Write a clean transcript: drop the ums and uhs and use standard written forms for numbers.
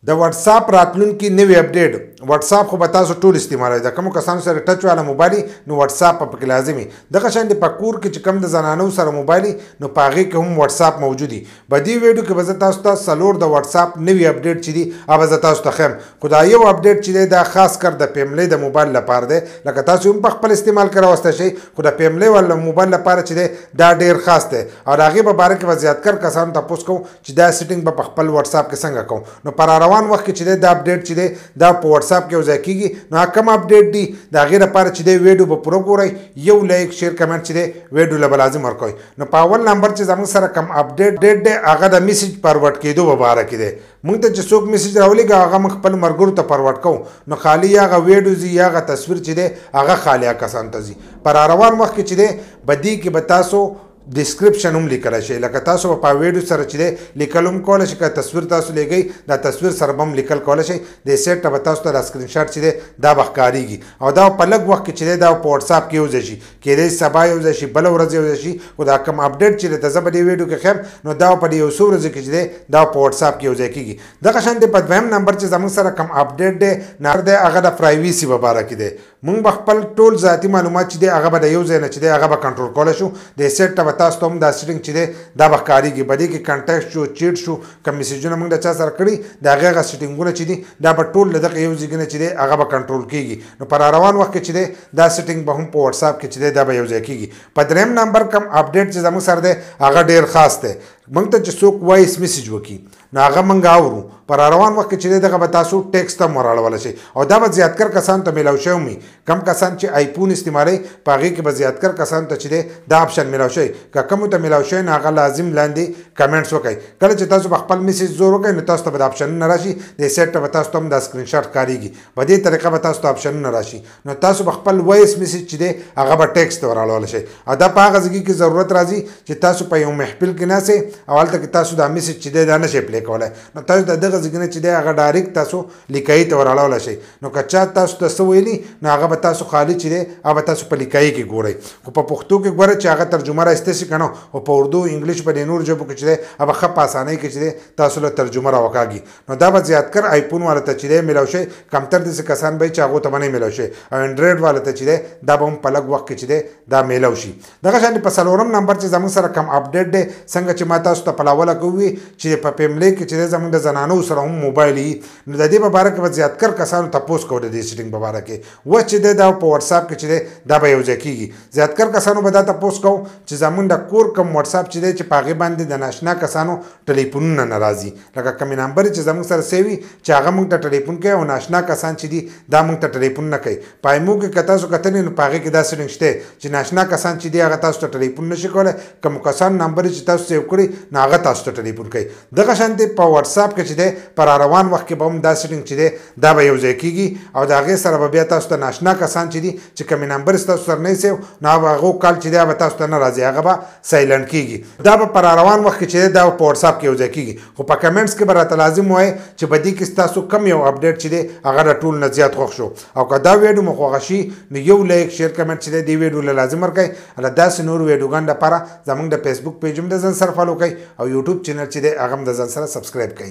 د واتس اپ راتلونکي نوی اپډیټ واتس اپ خو به تاسو ټول استعمالوئ د کومو کسانو سره ټچ والا موبایل نو واتس اپ پکې لازمي دغه شان د پکور کې چې کم د زنانو سره موبایل نو پاغه کې هم واتس اپ موجودي په دې ویډیو کې به تاسو ته سلور د واتس اپ نوی اپډیټ چي دي اوبه ز تاسو ته خم خدای یو اپډیټ چي دا خاص کر د فیملی د موبایل لپاره دی لکه تاسو هم په خپل استعمال کړئ واسطه شي خو د فیملی ول موبایل لپاره چي دا ډیر خاص دی او هغه به باره کې وضاحت کر کسانو ته پوښتنه کوم چې دا سیټینګ په خپل واتس اپ کې څنګه کوم نو پر روان وخت کې چې دا اپډیټ چې دی دا په واتس اپ کې وځي کیږي نو کوم اپډیټ دی دا غیر لپاره چې دی ویډیو په پوره ګورئ یو لایک شیر کمنټ چې دی ویډیو له لازم ورکوي نو په اول نمبر چې زموږ سره کوم اپډیټ دی هغه د میسج فارورډ کېدو مبارک دی موږ ته چې څوک میسج راولېږي هغه موږ خپل مرګرو ته فارورډ کوو نو خالی هغه ویډیو زی هغه تصویر چې دی هغه خالی کسان ته زی پر روان وخت کې چې دی بدی کې به تاسو ډسکرپشن هم لیکل شي لکه تاسو په ویډیو سره چې لیکل هم کول شي که تصویر تاسو لګی دا تصویر سره هم لیکل کول شي د سیټ به تاسو ته سکرین شاټ چې دا بخکاریږي او دا په لګ وخت کې چې دا په واتس اپ کې یوځي شي کېدای سبا یوځي شي بل ورځ یوځي شي او دا کوم اپډیټ چې د زبر دی ویډیو کې خیم نو دا په یو څو ورځې کې چې دا په واتس اپ کې یوځي کیږي دغه شان په دویم نمبر چې زموږ سره کوم اپډیټ دی نه دی هغه د پرایویسي مبارک دی مونږ خپل ټول ذاتی معلومات چې دی هغه به د یو ځای نه چې دی هغه به کنټرول کول شو د سیټ ته تاسو ته هم دا سیټینګ چې دی دا به ښکارېږي په دې کې کنټیکټ شو چیټ شو کوم میسیجونه موږ د چا سره کړي د هغې هغه سیټینګونه چې دي دا به ټول له دغه یو ځای نه چې دی هغه به کنټرول کېږي نو په روان وخت کې چې دی دا سیټینګ به هم په واتس اپ کې چې دی دا به یو ځای کېږي په دریم نمبر کوم اپډیټ چې زموږ سره دی هغه ډېر خاص دی موږ ته چې څوک وایس میسیج وکړي نو هغه موږ اورو پر روان وخت کې چې دی دغه به تاسو ټیکسټ هم وراړولی شي او دا به زیاتکر کسانو ته میلاو شوی وي کم کسان چې آیفون استعمالوي په هغې کې به زیاتکر کسانو ته چې دی دا آپشن میلاو شوی که کومو ته میلاو شوی نو هغه لازم لاندې کمنټس وکړئ کله چې تاسو په خپل میسیج زور وکړئ نو تاسو ته به د آپشنونه راشي د سیټ ته به تاسو ته هم دا سکرین شاټ ښکارېږي په دې طریقه به تاسو ته آپشنونه راشي نو تاسو به خپل وایس میسیج چې دی هغه به ټیکسټ ته وراړولی شئ او دا په هغه ځای کې ضرورت راځي چې تاسو په یو محفل کې ناستئ او هلته کې تاسو دا میسیج چې دی دا نشئ پلی کولی نو تاسو د دغه ځای نه چې دی هغه ډایرکټ تاسو لیکایي ته وراړولی شئ نو که چا تاسو ته څه ویلي نو هغه به تاسو خالي چې دی هغه به تاسو په لیکایي کې ګورئ خو په پښتو کې ګوره چې هغه ترجمه رایسته شي که نه او په اردو انګلیش په دې نور ژبو کې چې دی هغه ښه په اسانۍ کې چې دی تاسو له ترجمه راوکاږي نو دا به زیاتکر آیفون والا ته چې دی میلاو شي کمتر داسې کسان به وي چې هغو ته به نه میلاو شي او انډرایډ والا ته چې دی دا به هم په لږ وخت کې چې دی دا میلاو شي دغه شان په څلورم نمبر چې زموږ سره کوم اپډیټ دی څنګه چې ما تاسو ته په لاوله کې ووي چې په فیملی کې چې دی زموږ د زنانو سره هم موبایل وي نو د دې په باره کې به زیاتکر کسانو تپوس کوو د دې سیټینګ په باره کې اوس چې دی دا په واتس اپ کې چې دی دا به یو ځای کېږي زیاتکر کسانو به دا تپوس کوو چې زموږ د کور کوم واتس اپ چې دی چې په هغې باندې د ناشنا کسانو ټلیفونونه نه راځي لکه کومې نمبر چې زموږ سره سوي وي چې هغه موږ ته ټلیفون کوي او ناشنا کسان چې دي دا موږ ته ټلیفون نه کوي په ایمو کې که تاسو کتلې نو په هغې کې دا سیټینګ شته چې ناشنا کسان چې دي هغه تاسو ته ټلیفون نشي کولی کوم کسان نمبر چې تاسو سیو کړي نو هغه تاسو ته ټلیفون کوي دغه شانتې په واتس اپ کې چې دی په روان وخت کې به هم دا سیټینګ چې دی دا به یو ځای کېږي او د هغې سره به بیا تاسو ته ناشنا کسان چې دي چې کومې نمبر تاسو سره نه سیو نو هغو کال چې دی هغه تاسو ته نه راځي هغه به سایلنټ کېږي دا به پر روان وخت کې چې دی دا په واتس اپ کې یو ځای کېږي خو په کمنټس کې به راته لازم وایي چې په دې کې ستاسو کم یو اپډیټ چې دی هغه د ټول نه زیات خوښ شو او که دا ویډیو مو خوښه شي نو یو لایک شیر کمنټ چې دی دې ویډیو له لازم ورکړئ او داسې نورو ویډیوګانو لپاره زموږ د فیسبوک پیج هم د ځان سره فالو کړئ او یوټیوب چینل چې دی هغه هم د ځان سره سبسکرایب کړئ